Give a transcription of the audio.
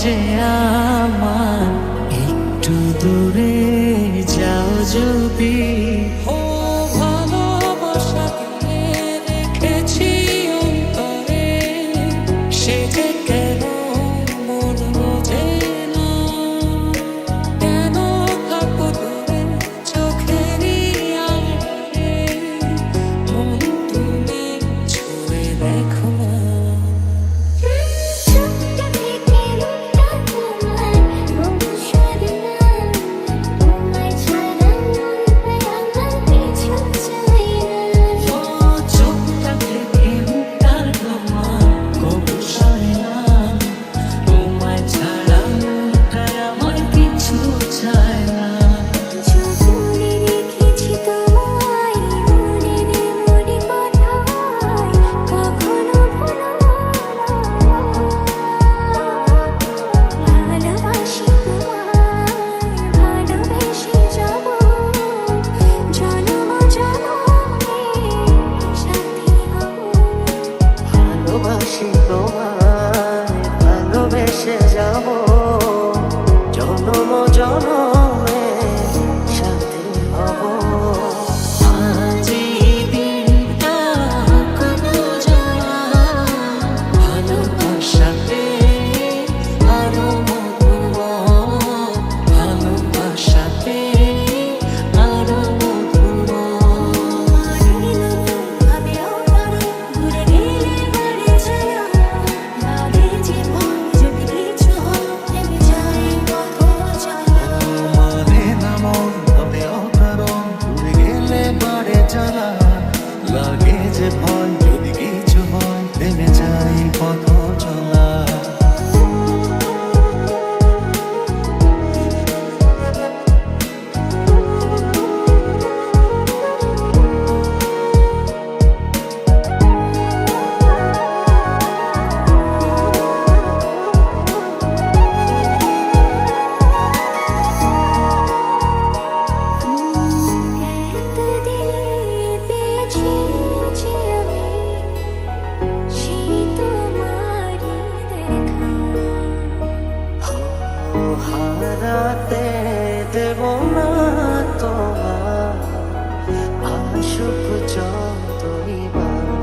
যে আমার একটু দূরে যাও যদি। ও ভালোবাসা দিয়ে রেখেছি অন্তরে, সে যে কেন মন বোঝে না। কেন থাকবো দূরে চোখেরই আড়ালে, মন তুমি ছুঁয়ে দেখো না। ভালোবেসে যাব জনম জনমে সাথী হব। আজ এই দিনটা কোনো জানা, ভালোবাসাতে আরো মধুর, ভালোবাসাতে আরো মধুর। লাগে যে ভয় যদি কিছু হয়, থেমে যাই পথ চলা। হারাতে দেব না তোমার আশুক যতই বাড়া।